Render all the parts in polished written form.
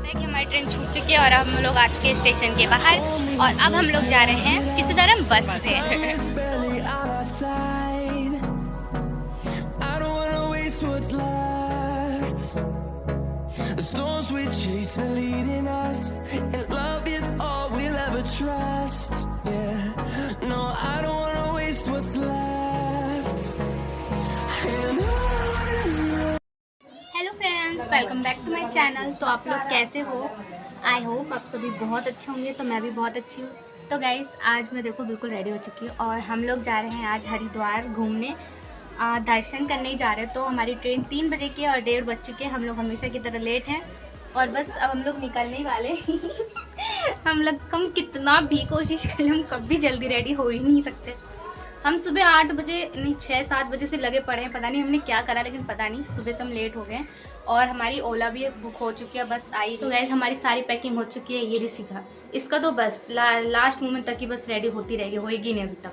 कि हमारी ट्रेन छूट चुकी है और अब हम लोग आ चुके हैं स्टेशन के बाहर और अब हम लोग जा रहे हैं किसी तरह बस से। Hello friends, welcome back to my channel. तो आप लोग कैसे हो? आई होप आप सभी बहुत अच्छे होंगे। तो मैं भी बहुत अच्छी हूँ। तो गाइज़, आज मैं देखो बिल्कुल रेडी हो चुकी हूँ और हम लोग जा रहे हैं आज हरिद्वार घूमने, दर्शन करने ही जा रहे हैं। तो हमारी ट्रेन 3 बजे की और 1:30 बज चुके हैं। हम लोग हमेशा की तरह लेट हैं और बस अब हम लोग निकलने ही वाले हम कितना भी कोशिश करें, हम कभी जल्दी रेडी हो ही नहीं सकते। हम सुबह 8 बजे नहीं 6-7 बजे से लगे पड़े हैं। पता नहीं हमने क्या करा, लेकिन पता नहीं सुबह से हम लेट हो गए और हमारी ओला भी बुक हो चुकी है, बस आई। तो गाइस, हमारी सारी पैकिंग हो चुकी है। ये ऋषिका, इसका तो बस लास्ट मोमेंट तक ही बस रेडी होती रहेगी, होएगी नहीं अभी तक।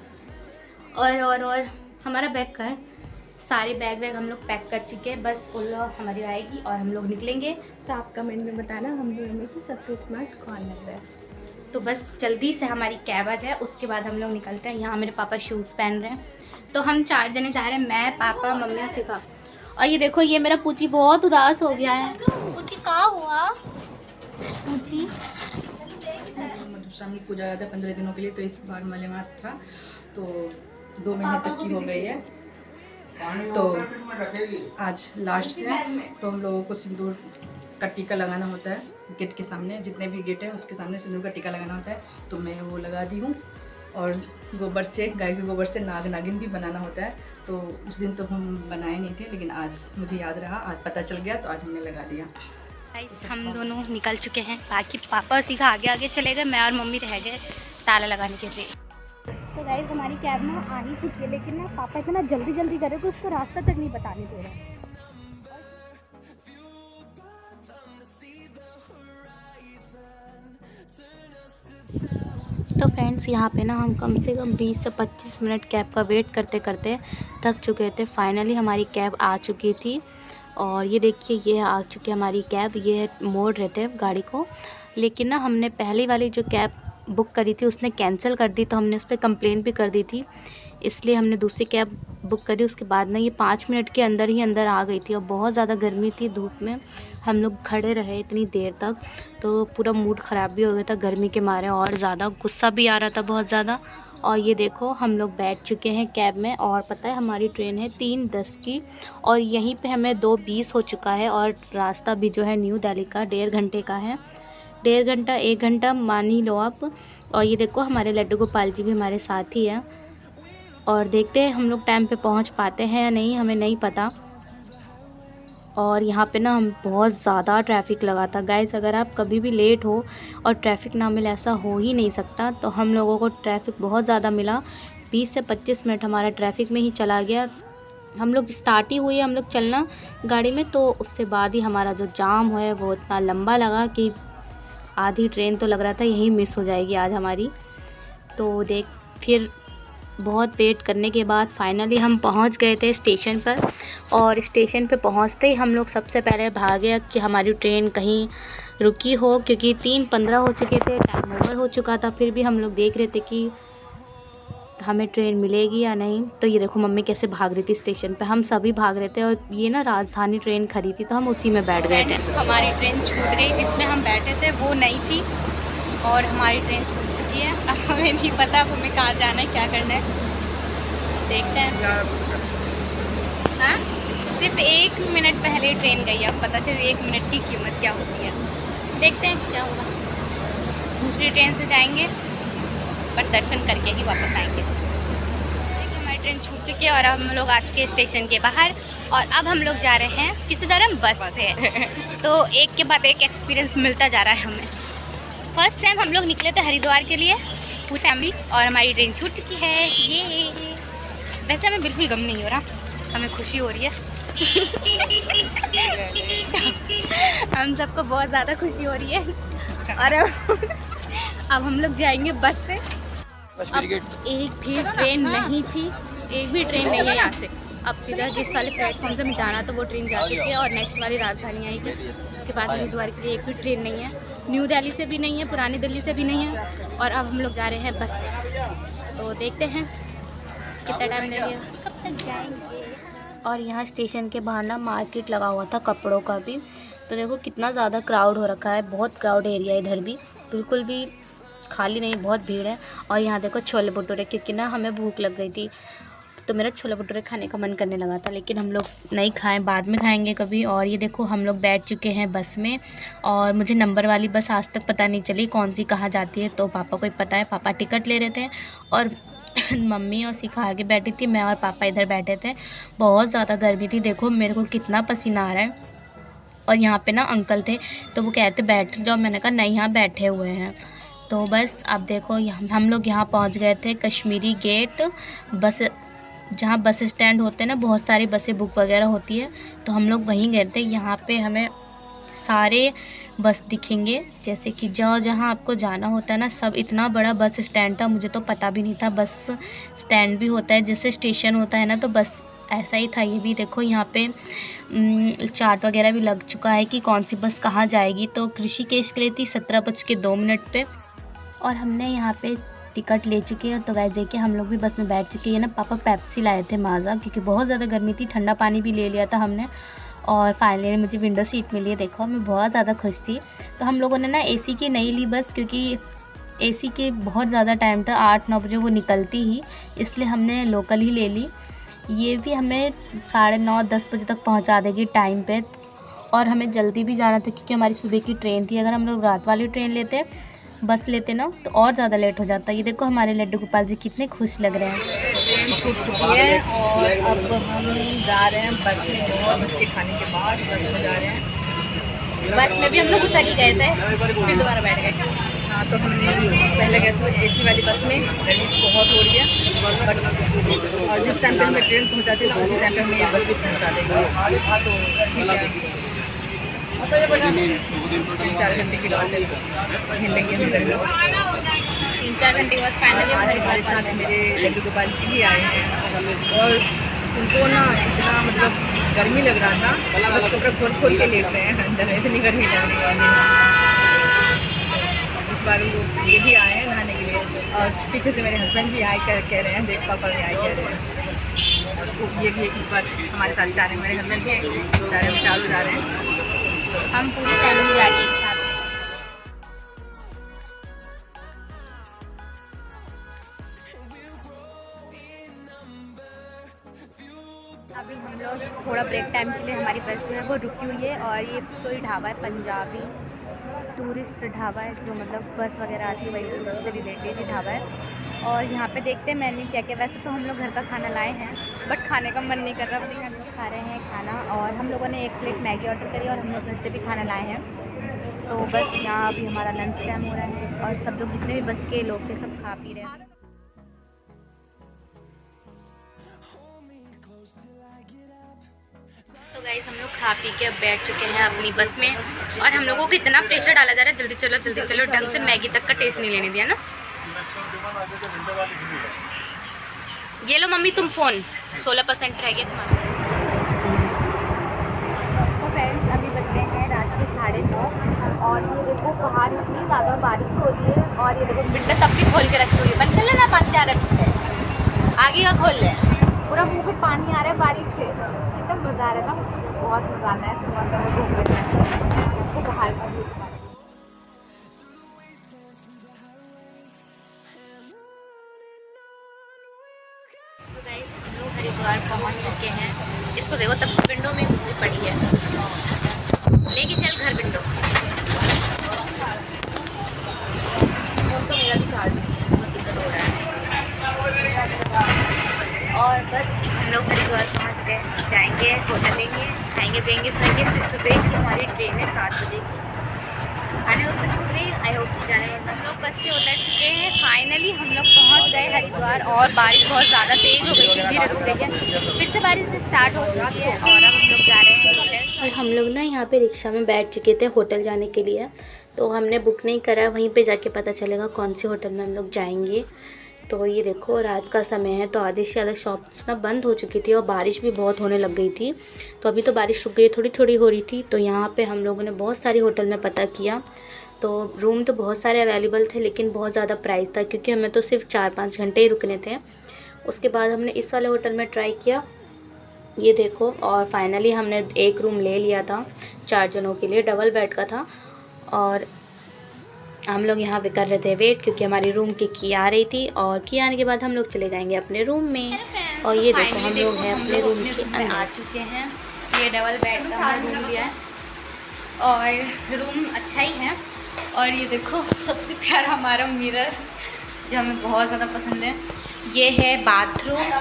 और हमारा बैग का है, सारे बैग हम लोग पैक कर चुके हैं। बस ओला हमारी आएगी और हम लोग निकलेंगे। तो आप कमेंट में बताना हम दोनों में से सबसे स्मार्ट कौन लग रहा है। तो बस जल्दी से हमारी कैब आ जाए, उसके बाद हम लोग निकलते हैं। यहाँ मेरे पापा शूज़ पहन रहे हैं। तो हम 4 जने जा रहे हैं, मैं, पापा, मम्मी और शिखा। और ये देखो, ये मेरा पूची बहुत उदास हो गया है। पूची कहाँ हुआ? पूची मधुश्रावणी पूजा आया था 15 दिनों के लिए, तो इस बार मलेमास था तो 2 महीने तक की हो गई है। तो आज लास्ट है, तो हम लोगों को सिंदूर का टीका लगाना होता है। गेट के सामने जितने भी गेट है उसके सामने सिंदूर का टीका लगाना होता है, तो मैं वो लगा दी हूँ। और गोबर से, गाय के गोबर से नाग नागिन भी बनाना होता है। तो उस दिन तो हम बनाए नहीं थे, लेकिन आज मुझे याद रहा, आज पता चल गया तो आज हमने लगा दिया। हम दोनों निकल चुके हैं, बाकी पापा और शिखा आगे आगे चले गए, मैं और मम्मी रह गए ताला लगाने के लिए। तो गाइस, हमारी कैब ना आ ही चुकी है, लेकिन ना पापा इतना जल्दी जल्दी करे कि उसको रास्ता तक नहीं बताने दे रहा। तो फ्रेंड्स, यहाँ पे ना हम कम से कम 20 से 25 मिनट कैब का वेट करते करते थक चुके थे। फाइनली हमारी कैब आ चुकी थी और ये देखिए, ये आ चुकी है हमारी कैब। ये मोड़ रहे थे गाड़ी को, लेकिन ना हमने पहली वाली जो कैब बुक करी थी उसने कैंसिल कर दी, तो हमने उस पर कंप्लेन भी कर दी थी, इसलिए हमने दूसरी कैब बुक करी। उसके बाद ना ये 5 मिनट के अंदर ही अंदर आ गई थी और बहुत ज़्यादा गर्मी थी, धूप में हम लोग खड़े रहे इतनी देर तक, तो पूरा मूड ख़राब भी हो गया था गर्मी के मारे और ज़्यादा गुस्सा भी आ रहा था बहुत ज़्यादा। और ये देखो, हम लोग बैठ चुके हैं कैब में और पता है हमारी ट्रेन है 3:10 की और यहीं पे हमें 2:20 हो चुका है। और रास्ता भी जो है न्यू दिल्ली का 1.5 घंटे का है, 1.5 घंटा 1 घंटा मान ही लो आप। और ये देखो, हमारे लड्डू गोपाल जी भी हमारे साथ ही हैं और देखते हैं हम लोग टाइम पे पहुंच पाते हैं या नहीं, हमें नहीं पता। और यहाँ पे ना हम बहुत ज़्यादा ट्रैफिक लगा था। गाइस, अगर आप कभी भी लेट हो और ट्रैफिक ना मिले, ऐसा हो ही नहीं सकता। तो हम लोगों को ट्रैफिक बहुत ज़्यादा मिला, 20 से 25 मिनट हमारा ट्रैफिक में ही चला गया। हम लोग स्टार्ट ही हुई हम लोग चलना गाड़ी में, तो उससे बाद ही हमारा जो जाम है वो इतना लंबा लगा कि आधी ट्रेन तो लग रहा था यही मिस हो जाएगी आज हमारी। तो फिर बहुत वेट करने के बाद फाइनली हम पहुंच गए थे स्टेशन पर। और स्टेशन पे पहुंचते ही हम लोग सबसे पहले भागे कि हमारी ट्रेन कहीं रुकी हो, क्योंकि 3:15 हो चुके थे, टाइम ओवर हो चुका था। फिर भी हम लोग देख रहे थे कि हमें ट्रेन मिलेगी या नहीं। तो ये देखो मम्मी कैसे भाग रही थी स्टेशन पे, हम सभी भाग रहे थे। और ये ना राजधानी ट्रेन खड़ी थी, तो हम उसी में बैठ गए थे। हमारी ट्रेन छूट गई, जिसमें हम बैठे थे वो नहीं थी और हमारी ट्रेन छूट चुकी है। अब हमें नहीं पता अब हमें कहाँ जाना है, क्या करना है, देखते हैं। हाँ, सिर्फ 1 मिनट पहले ट्रेन गई, अब पता चले 1 मिनट की कीमत क्या होती है। देखते हैं क्या होगा, दूसरी ट्रेन से जाएंगे पर दर्शन करके ही वापस आएंगे। हमारी ट्रेन छूट चुकी है और अब हम लोग आ चुके हैं स्टेशन के बाहर और अब हम लोग जा रहे हैं किसी तरह बस से। तो एक के बाद एक एक्सपीरियंस मिलता जा रहा है हमें। फर्स्ट टाइम हम लोग निकले थे हरिद्वार के लिए पूरी फैमिली और हमारी ट्रेन छूट चुकी है। ये वैसे हमें बिल्कुल गम नहीं हो रहा, हमें खुशी हो रही है। हम सबको बहुत ज़्यादा खुशी हो रही है। और अब हम लोग जाएंगे बस से। अब एक भी ट्रेन नहीं थी, एक भी ट्रेन नहीं है यहाँ से। अब सीधा जिस वाले प्लेटफॉर्म से हमें जाना था वो ट्रेन जा चुकी है और नेक्स्ट वाली राजधानी आएगी। उसके बाद हरिद्वार के लिए एक भी ट्रेन नहीं है, न्यू दिल्ली से भी नहीं है, पुरानी दिल्ली से भी नहीं है। और अब हम लोग जा रहे हैं बस से, तो देखते हैं कितना टाइम लगेगा, कब तक जाएंगे। और यहाँ स्टेशन के बाहर ना मार्केट लगा हुआ था कपड़ों का भी, तो देखो कितना ज़्यादा क्राउड हो रखा है, बहुत क्राउड एरिया इधर भी, बिल्कुल भी खाली नहीं, बहुत भीड़ है। और यहाँ देखो छोले भटूरे, क्योंकि ना हमें भूख लग गई थी तो मेरा छोले भटूरे खाने का मन करने लगा था, लेकिन हम लोग नहीं खाएं, बाद में खाएंगे कभी। और ये देखो हम लोग बैठ चुके हैं बस में, और मुझे नंबर वाली बस आज तक पता नहीं चली कौन सी कहाँ जाती है, तो पापा को ही पता है, पापा टिकट ले रहे थे और मम्मी और सिखा आगे बैठी थी, मैं और पापा इधर बैठे थे। बहुत ज़्यादा गर्मी थी, देखो मेरे को कितना पसीना आ रहा है। और यहाँ पे ना अंकल थे तो वो कहते बैठ जाओ, मैंने कहा नहीं यहाँ बैठे हुए हैं। तो बस अब देखो हम लोग यहाँ पहुँच गए थे कश्मीरी गेट, बस जहाँ बस स्टैंड होते हैं ना, बहुत सारी बसें बुक वगैरह होती है, तो हम लोग वहीं गए थे। यहाँ पे हमें सारे बस दिखेंगे, जैसे कि जहाँ आपको जाना होता है ना, सब इतना बड़ा बस स्टैंड था, मुझे तो पता भी नहीं था बस स्टैंड भी होता है, जैसे स्टेशन होता है ना, तो बस ऐसा ही था ये भी। देखो यहाँ पे चार्ट वगैरह भी लग चुका है कि कौन सी बस कहाँ जाएगी। तो ऋषिकेश के लिए थी 17:02 पे, और हमने यहाँ पे टिकट ले चुके हैं। तो गाइस देखिए हम लोग भी बस में बैठ चुके हैं ना, पापा पेप्सी लाए थे माज़ा, क्योंकि बहुत ज़्यादा गर्मी थी, ठंडा पानी भी ले लिया था हमने, और फाइनली मुझे विंडो सीट मिली है। देखो मैं बहुत ज़्यादा खुश थी। तो हम लोगों ने ना एसी की नहीं ली बस, क्योंकि एसी के बहुत ज़्यादा टाइम था, 8-9 बजे वो निकलती ही, इसलिए हमने लोकल ही ले ली। ये भी हमें 9:30-10 बजे तक पहुंचा देगी टाइम पे, और हमें जल्दी भी जाना था क्योंकि हमारी सुबह की ट्रेन थी। अगर हम लोग रात वाली ट्रेन लेते, बस लेते ना, तो और ज़्यादा लेट हो जाता। ये देखो हमारे लड्डू गोपाल जी कितने खुश लग रहे हैं। ट्रेन छूट चुकी है और अब हम जा रहे हैं बस में, बहुत धक्के खाने के बाद बस में जा रहे हैं। बस में भी हम लोग उतर ही गए थे, फिर दोबारा बैठ गए। हाँ, तो हमने पहले गए थे एसी वाली बस में, गर्मी बहुत हो रही है, बट और जिस टाइम पे हमें ट्रेन पहुँचाती ना, उसी टाइम पे हमें ये बस भी पहुँचा देगी, तो ठीक है। 3-4 घंटे की बात है, झेल लेंगे हम गर्मी। 3-4 घंटे के बाद फाइनली आज हमारे साथ मेरे लड्डू गोपाल जी भी आए हैं, और उनको ना इतना मतलब गर्मी लग रहा था, बस कपड़े खोल के लेट रहे हैं अंदर, इतनी गर्मी लग रही है। इस बार वो ये भी आए हैं नहाने के लिए, और पीछे से मेरे हस्बैंड भी आए कह रहे हैं, देख पापा भी आए कह रहे हैं, और ये भी इस बार हमारे साथ जा रहे हैं। मेरे हस्बैंड भी जा रहे हैं, चारों जा रहे हैं, हम पूरी फैमिली जा रही है एक साथ। अभी हम लोग थोड़ा ब्रेक टाइम के लिए, हमारी बस जो है वो रुकी हुई है, और ये कोई ढाबा है, पंजाबी टूरिस्ट ढाबा है, जो मतलब बस वगैरह आती है वही से रिलेटेड ही ढाबा है। और यहाँ पे देखते हैं मेन्यू क्या क्या। वैसे तो हम लोग घर का खाना लाए हैं, बट खाने का मन नहीं कर रहा, हम लोग खा रहे हैं खाना। और हम लोगों ने 1 प्लेट मैगी ऑर्डर करी, और हम लोग घर से भी खाना लाए हैं। तो बस यहाँ अभी हमारा लंच टाइम हो रहा है, और सब लोग जितने भी बस के लोग थे सब खा पी रहे हैं। तो गाइस हम लोग खा पी के अब बैठ चुके हैं अपनी बस में, और हम लोगों को इतना प्रेशर डाला जा रहा है, जल्दी चलो, ढंग से मैगी तक का टेस्ट नहीं लेने दिया ना। ये लो मम्मी तुम फ़ोन, 16% रह गया तुम्हारा। तो फ्रेंड्स अभी बजते हैं रात के 9:30, और ये देखो बाहर इतनी ज़्यादा बारिश हो रही है, और ये देखो विंडो तब भी खोल के रखी हुई है, बंद कर लेना, पानी आ रहा है पीछे, आगे का खोल ले, पूरा मुँह पे पानी आ रहा है बारिश के, एकदम मज़ा आ रहा है ना, बहुत मज़ा आता है सुबह सुबह घूमने में, तो बाहर का भी। तो गाइस हम लोग हरिद्वार पहुंच चुके हैं। इसको देखो तब से विंडो में घुसी पड़ी है, लेके चल घर विंडो। तो मेरा भी चार्ज हो रहा है। और बस हम लोग हरिद्वार पहुंच गए, जाएंगे होटल लेंगे, खाएंगे पिएंगे सोएंगे, फिर सुबह की हमारी ट्रेन है 7 बजे की। आने वक्त छूट गई, आई होप कि जाने सब लोग बस से उतर चुके हैं। फाइनली हम लोग पहुंच गए हरिद्वार, और बारिश बहुत ज़्यादा तेज़ हो गई थी, फिर रुक गई है, फिर से बारिश स्टार्ट हो चुकी है, और अब हम लोग जा रहे हैं होटल। और हम लोग ना यहाँ पे रिक्शा में बैठ चुके थे होटल जाने के लिए, तो हमने बुक नहीं करा, वहीं पे जाके पता चलेगा कौन से होटल में हम लोग जाएंगे। तो ये देखो रात का समय है, तो आधे से ज़्यादा शॉप्स ना बंद हो चुकी थी और बारिश भी बहुत होने लग गई थी। तो अभी तो बारिश रुक गई, थोड़ी थोड़ी हो रही थी। तो यहाँ पे हम लोगों ने बहुत सारी होटल में पता किया, तो रूम तो बहुत सारे अवेलेबल थे, लेकिन बहुत ज़्यादा प्राइस था क्योंकि हमें तो सिर्फ 4-5 घंटे ही रुकने थे। उसके बाद हमने इस वाले होटल में ट्राई किया, ये देखो, और फाइनली हमने एक रूम ले लिया था 4 जनों के लिए, डबल बेड का था। और हम लोग यहाँ पे कर रहे थे वेट क्योंकि हमारी रूम की आ रही थी, और की आने के बाद हम लोग चले जाएंगे अपने रूम में। और ये देखो हम लोग हैं अपने रूम के अंदर आ चुके हैं। ये डबल बेड का हमने रूम लिया है और रूम अच्छा ही है। और ये देखो सबसे प्यारा हमारा मिरर जो हमें बहुत ज़्यादा पसंद है, ये है बाथरूम।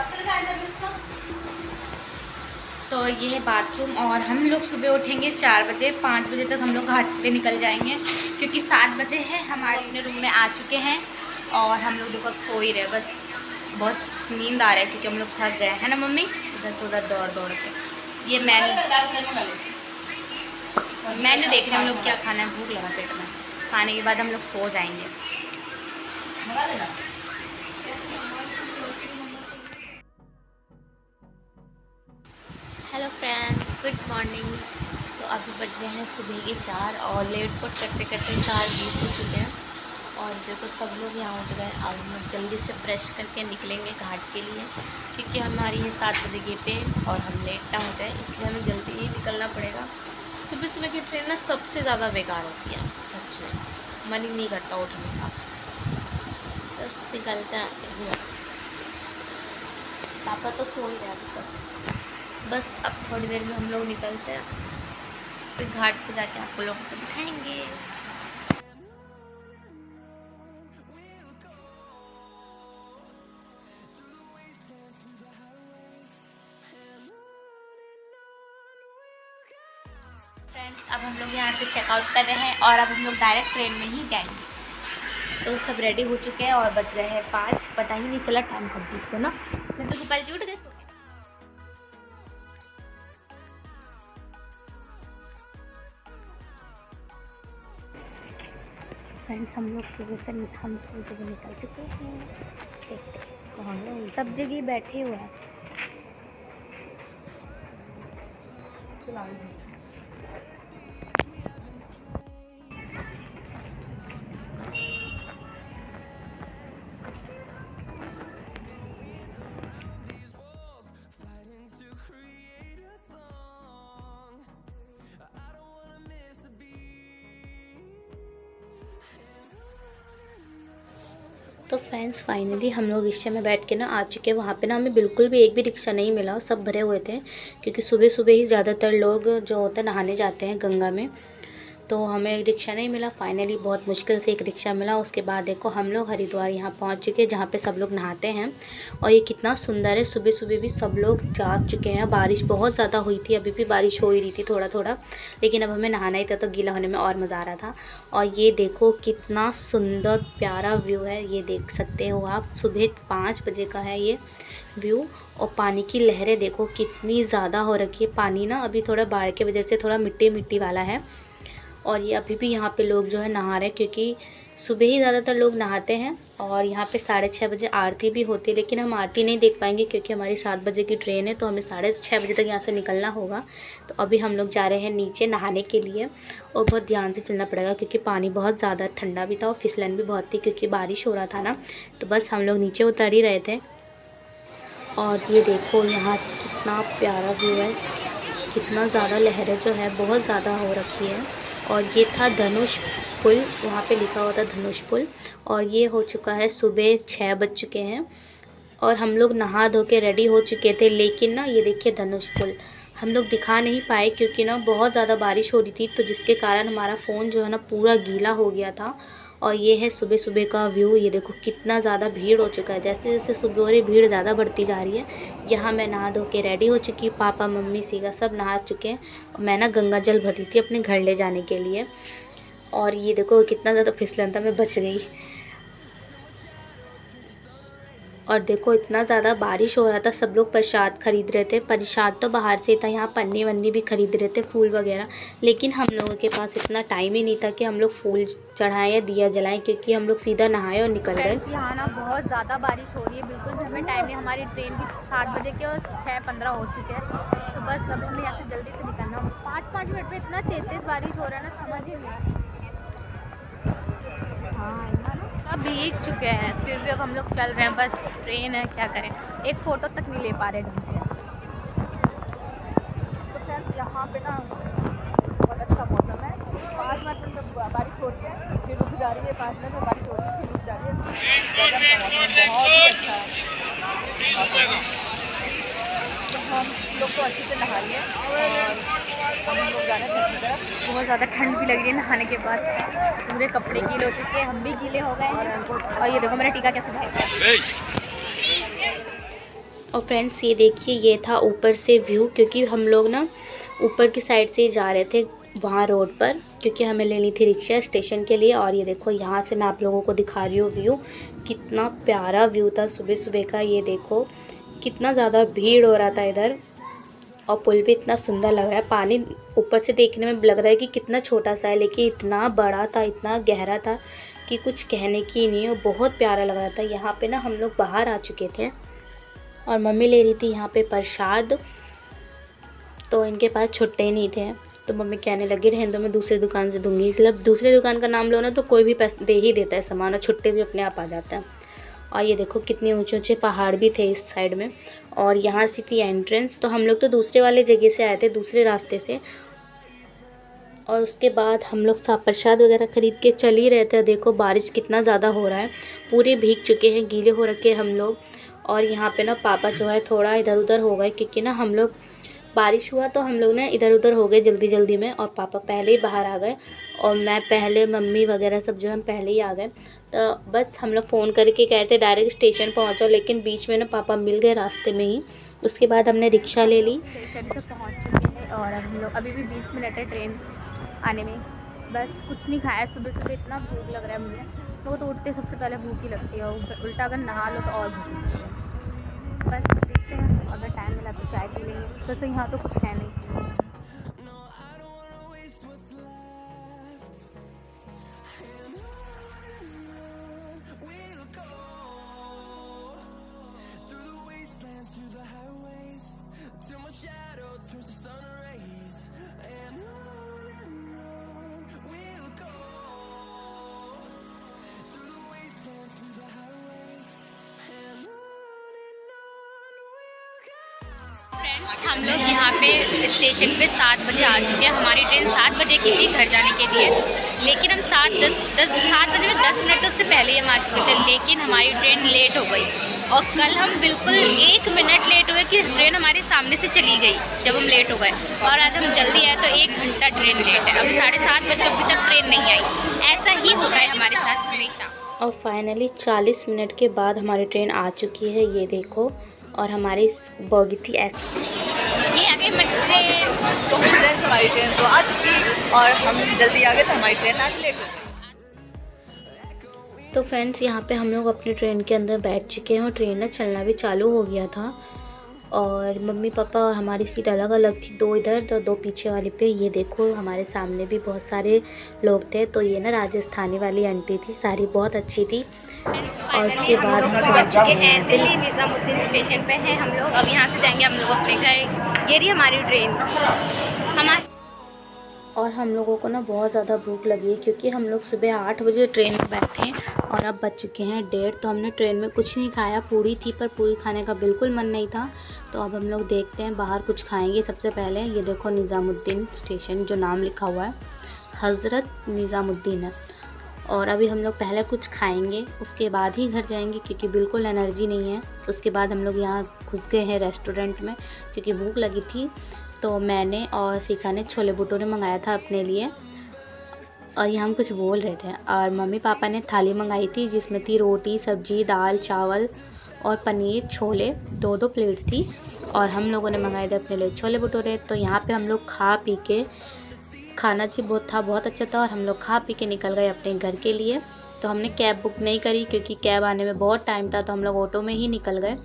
तो ये है बाथरूम, और हम लोग सुबह उठेंगे 4 बजे, 5 बजे तक हम लोग घाट पे निकल जाएंगे क्योंकि 7 बजे है हमारे अपने रूम में आ चुके हैं। और हम लोग देखो अब सो ही रहे, बस बहुत नींद आ रहा है क्योंकि हम लोग थक गए हैं ना मम्मी, इधर से उधर दौड़ दौड़ के। ये मेन्यू देख रहे हैं हम लोग क्या खाना है, भूख लगा पेट में, खाने के बाद हम लोग सो जाएंगे। Hello friends, good morning. तो अभी बज रहे हैं सुबह के 4 और लेट पोट करते करते 4:20 हो चुके हैं। और देखो सब लोग यहाँ उठ गए। अब हम लोग जल्दी से फ्रेश करके निकलेंगे घाट के लिए क्योंकि हमारी ये 7 बजे की ट्रेन और हम लेट ना हो जाए, इसलिए हमें जल्दी ही निकलना पड़ेगा। सुबह सुबह की ट्रेन ना सबसे ज़्यादा बेकार होती है, सच में मन ही नहीं करता उठने का। बस निकलते हैं। पापा तो सो ही रहे अभी तक। बस अब थोड़ी देर में हम लोग निकलते हैं, फिर घाट पे जाके आपको लोगों को दिखाएंगे। फ्रेंड्स अब हम लोग यहाँ से चेकआउट कर रहे हैं और अब हम लोग डायरेक्ट ट्रेन में ही जाएंगे। तो सब रेडी हो चुके हैं और बज रहे हैं 5, पता ही नहीं चला टाइम कब बीत गया ना, मैं तो कल जुट गए। फ्रेंड्स हम लोग सुबह निकल चुके हैं। देखते हैं कौन लोग सब जगह बैठे हुए हैं। तो फ्रेंड्स फाइनली हम लोग रिक्शे में बैठ के ना आ चुके हैं। वहाँ पे ना हमें बिल्कुल भी एक भी रिक्शा नहीं मिला, सब भरे हुए थे क्योंकि सुबह सुबह ही ज़्यादातर लोग जो होते हैं नहाने जाते हैं गंगा में, तो हमें रिक्शा नहीं मिला। फाइनली बहुत मुश्किल से एक रिक्शा मिला। उसके बाद देखो हम लोग हरिद्वार यहाँ पहुँच चुके हैं जहाँ पे सब लोग नहाते हैं। और ये कितना सुंदर है, सुबह सुबह भी सब लोग जाग चुके हैं। बारिश बहुत ज़्यादा हुई थी, अभी भी बारिश हो ही रही थी थोड़ा थोड़ा, लेकिन अब हमें नहाना ही था तो गीला होने में और मज़ा आ रहा था। और ये देखो कितना सुंदर प्यारा व्यू है, ये देख सकते हो आप। सुबह 5 बजे का है ये व्यू। और पानी की लहरें देखो कितनी ज़्यादा हो रखी है। पानी ना अभी थोड़ा बाढ़ की वजह से थोड़ा मिट्टी मिट्टी वाला है। और ये अभी भी यहाँ पे लोग जो है नहा रहे हैं क्योंकि सुबह ही ज़्यादातर लोग नहाते हैं। और यहाँ पे 6:30 बजे आरती भी होती है, लेकिन हम आरती नहीं देख पाएंगे क्योंकि हमारी 7 बजे की ट्रेन है, तो हमें 6:30 बजे तक यहाँ से निकलना होगा। तो अभी हम लोग जा रहे हैं नीचे नहाने के लिए, और बहुत ध्यान से चलना पड़ेगा क्योंकि पानी बहुत ज़्यादा ठंडा भी था और फिसलन भी बहुत थी क्योंकि बारिश हो रहा था ना। तो बस हम लोग नीचे उतर ही रहे थे। और ये देखो यहाँ से कितना प्यारा व्यू है, कितना ज़्यादा लहरें जो है बहुत ज़्यादा हो रखी है। और ये था धनुष पुल, वहाँ पे लिखा हुआ था धनुष पुल। और ये हो चुका है सुबह 6 बज चुके हैं और हम लोग नहा धो के रेडी हो चुके थे, लेकिन ना ये देखिए धनुष पुल हम लोग दिखा नहीं पाए क्योंकि ना बहुत ज़्यादा बारिश हो रही थी, तो जिसके कारण हमारा फ़ोन जो है ना पूरा गीला हो गया था। और ये है सुबह सुबह का व्यू, ये देखो कितना ज़्यादा भीड़ हो चुका है। जैसे जैसे सुबह हो रही भीड़ ज़्यादा बढ़ती जा रही है। यहाँ मैं नहा धो के रेडी हो चुकी, पापा मम्मी सीगा सब नहा चुके हैं। मैं ना गंगा जल भर रही थी अपने घर ले जाने के लिए। और ये देखो कितना ज़्यादा फिसलन था, मैं बच गई। और देखो इतना ज़्यादा बारिश हो रहा था, सब लोग प्रसाद खरीद रहे थे। प्रसाद तो बाहर से था, यहाँ पन्नी वन्नी भी खरीद रहे थे, फूल वगैरह। लेकिन हम लोगों के पास इतना टाइम ही नहीं था कि हम लोग फूल चढ़ाएं या दिया जलाएं, क्योंकि हम लोग सीधा नहाए और निकल गए। यहाँ ना बहुत ज़्यादा बारिश हो रही है, बिल्कुल भी हमें टाइम नहीं। हमारी ट्रेन भी 7 बजे के और 6:15 हो चुके हैं। तो बस अब हमें यहाँ से जल्दी से निकलना हो। 5-5 मिनट में इतना तेज़ बारिश हो रहा है ना, समझ ही नहीं आ रहा। हाँ अब भीग चुके हैं, फिर भी अब हम लोग चल रहे हैं। बस ट्रेन है, क्या करें, एक फ़ोटो तक नहीं ले पा रहे ढंग से। तो फ्रेंड्स यहाँ पे ना बहुत अच्छा मौसम है। 5 मिनट में बारिश हो रही है, फिर रुक जा रही है, 5 मिनट में बारिश हो रही है, फिर रुक जा रही है। गजब का मौसम, बहुत ही अच्छा है। तो हम लोग तो अच्छे से नहा लिए और हम लोग जा रहे हैं घर की तरफ। बहुत ज़्यादा ठंड भी लग रही है नहाने के बाद, पूरे कपड़े गीले हो चुके हैं, हम भी गीले हो गए हैं। और ये देखो मेरा टीका कैसे भाग। और फ्रेंड्स ये देखिए, ये था ऊपर से व्यू, क्योंकि हम लोग ना ऊपर की साइड से जा रहे थे वहाँ रोड पर, क्योंकि हमें लेनी थी रिक्शा स्टेशन के लिए। और ये देखो यहाँ से मैं आप लोगों को दिखा रही हूँ व्यू, कितना प्यारा व्यू था सुबह सुबह का। ये देखो कितना ज़्यादा भीड़ हो रहा था इधर, और पुल भी इतना सुंदर लग रहा है। पानी ऊपर से देखने में लग रहा है कि कितना छोटा सा है, लेकिन इतना बड़ा था, इतना गहरा था कि कुछ कहने की नहीं। और बहुत प्यारा लग रहा था। यहाँ पे ना हम लोग बाहर आ चुके थे और मम्मी ले रही थी यहाँ पे प्रसाद, तो इनके पास छुट्टे नहीं थे। तो मम्मी कहने लगी रहने दो, मैं दूसरी दुकान से दूंगी। मतलब दूसरी दुकान का नाम लो ना तो कोई भी पैसे दे ही देता है सामान, और छुट्टे भी अपने आप आ जाता है। और ये देखो कितने ऊंचे ऊंचे पहाड़ भी थे इस साइड में, और यहाँ से थी एंट्रेंस। तो हम लोग तो दूसरे वाले जगह से आए थे, दूसरे रास्ते से। और उसके बाद हम लोग प्रसाद वगैरह ख़रीद के चल ही रहे थे। देखो बारिश कितना ज़्यादा हो रहा है, पूरे भीग चुके हैं, गीले हो रखे हम लोग। और यहाँ पे ना पापा जो है थोड़ा इधर उधर हो गए, क्योंकि ना हम लोग बारिश हुआ तो हम लोग ना इधर उधर हो गए जल्दी जल्दी में, और पापा पहले ही बाहर आ गए और मैं पहले, मम्मी वगैरह सब जो हम पहले ही आ गए। तो बस हम लोग फ़ोन करके कहे थे डायरेक्ट स्टेशन पहुँचो, लेकिन बीच में ना पापा मिल गए रास्ते में ही। उसके बाद हमने रिक्शा ले ली। स्टेशन पे पहुँच चुके हैं और हम लोग अभी भी 20 मिनट है ट्रेन आने में। बस कुछ नहीं खाया, सुबह सुबह इतना भूख लग रहा है मुझे। तो उठते सबसे पहले भूख ही लगती है, और उल्टा अगर नहा लो तो और भूख लगती है। बस देखते हैं, अगर टाइम मिला तो चाय पी लेंगे। वैसे यहाँ तो कुछ है नहीं। हम लोग यहाँ पे स्टेशन पे 7 बजे आ चुके हैं। हमारी ट्रेन 7 बजे की थी घर जाने के लिए, लेकिन हम 7 बजे में 10 मिनट उससे पहले ही हम आ चुके थे, लेकिन हमारी ट्रेन लेट हो गई। और कल हम बिल्कुल 1 मिनट लेट हुए कि ट्रेन हमारे सामने से चली गई जब हम लेट हो गए। और आज हम जल्दी आए तो 1 घंटा ट्रेन लेट है, अभी 7:30 बजे अभी तक ट्रेन नहीं आई। ऐसा ही होता है हमारे साथ हमेशा। और फाइनली 40 मिनट के बाद हमारी ट्रेन आ चुकी है, ये देखो। और हमारी बोगी थी ऐसी, ये आगे ट्रेन, तो फ्रेंड्स हमारी ट्रेन तो आ चुकी और हम जल्दी आ गए, तो हमारी ट्रेन आज लेट हो गई। तो फ्रेंड्स यहाँ पे हम लोग अपनी ट्रेन के अंदर बैठ चुके हैं और ट्रेन ना चलना भी चालू हो गया था। और मम्मी पापा और हमारी सीट अलग अलग थी, 2 इधर तो 2 पीछे वाली पे। ये देखो हमारे सामने भी बहुत सारे लोग थे। तो ये ना राजस्थानी वाली आंटी थी, सारी बहुत अच्छी थी। और उसके बाद हम पहुँच चुके हैं दिल्ली निज़ामुद्दीन स्टेशन पे हैं हम लोग। अब यहाँ से जाएंगे हम लोग अपने घर। ये रही हमारी ट्रेन। और हम लोगों को ना बहुत ज़्यादा भूख लगी है, क्योंकि हम लोग सुबह 8 बजे ट्रेन में बैठे और अब बज चुके हैं 1:30। तो हमने ट्रेन में कुछ नहीं खाया, पूरी थी पर पूरी खाने का बिल्कुल मन नहीं था। तो अब हम लोग देखते हैं बाहर कुछ खाएंगे। सबसे पहले ये देखो निज़ामुद्दीन स्टेशन, जो नाम लिखा हुआ है हज़रत निज़ामुद्दीन है। और अभी हम लोग पहले कुछ खाएंगे, उसके बाद ही घर जाएंगे, क्योंकि बिल्कुल एनर्जी नहीं है। उसके बाद हम लोग यहाँ घुस गए हैं रेस्टोरेंट में, क्योंकि भूख लगी थी। तो मैंने और शिखा ने छोले भटूरे मंगाया था अपने लिए, और ये हम कुछ बोल रहे थे। और मम्मी पापा ने थाली मंगाई थी, जिसमें थी रोटी, सब्जी, दाल, चावल और पनीर, छोले, 2-2 प्लेट थी। और हम लोगों ने मंगाए थे अपने लिए छोले भटूरे। तो यहाँ पे हम लोग खा पी के, खाना जी बहुत अच्छा था, और हम लोग खा पी के निकल गए अपने घर के लिए। तो हमने कैब बुक नहीं करी क्योंकि कैब आने में बहुत टाइम था, तो हम लोग ऑटो में ही निकल गए।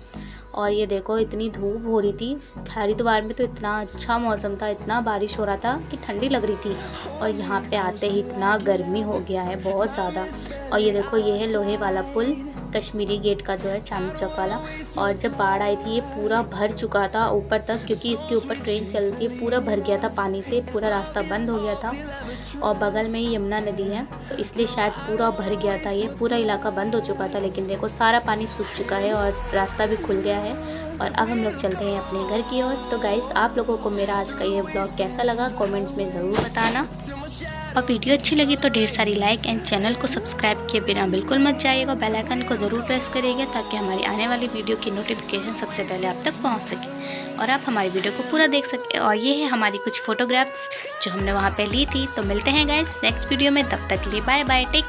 और ये देखो इतनी धूप हो रही थी। हरिद्वार में तो इतना अच्छा मौसम था, इतना बारिश हो रहा था कि ठंडी लग रही थी, और यहाँ पे आते ही इतना गर्मी हो गया है बहुत ज़्यादा। और ये देखो ये है लोहे वाला पुल, कश्मीरी गेट का जो है चांदनी चौक वाला। और जब बाढ़ आई थी ये पूरा भर चुका था ऊपर तक, क्योंकि इसके ऊपर ट्रेन चलती है, पूरा भर गया था पानी से, पूरा रास्ता बंद हो गया था। और बगल में ही यमुना नदी है, तो इसलिए शायद पूरा भर गया था, ये पूरा इलाका बंद हो चुका था। लेकिन देखो सारा पानी सूख चुका है और रास्ता भी खुल गया है। और अब हम लोग चलते हैं अपने घर की ओर। तो गाइस आप लोगों को मेरा आज का ये ब्लॉग कैसा लगा कमेंट्स में ज़रूर बताना, और वीडियो अच्छी लगी तो ढेर सारी लाइक एंड चैनल को सब्सक्राइब किए बिना बिल्कुल मत जाइएगा, बेल आइकन को ज़रूर प्रेस करिएगा ताकि हमारी आने वाली वीडियो की नोटिफिकेशन सबसे पहले आप तक पहुंच सके और आप हमारी वीडियो को पूरा देख सके। और ये है हमारी कुछ फ़ोटोग्राफ्स जो हमने वहाँ पे ली थी। तो मिलते हैं गाइस नेक्स्ट वीडियो में, तब तक के लिए बाय बाय, टेक।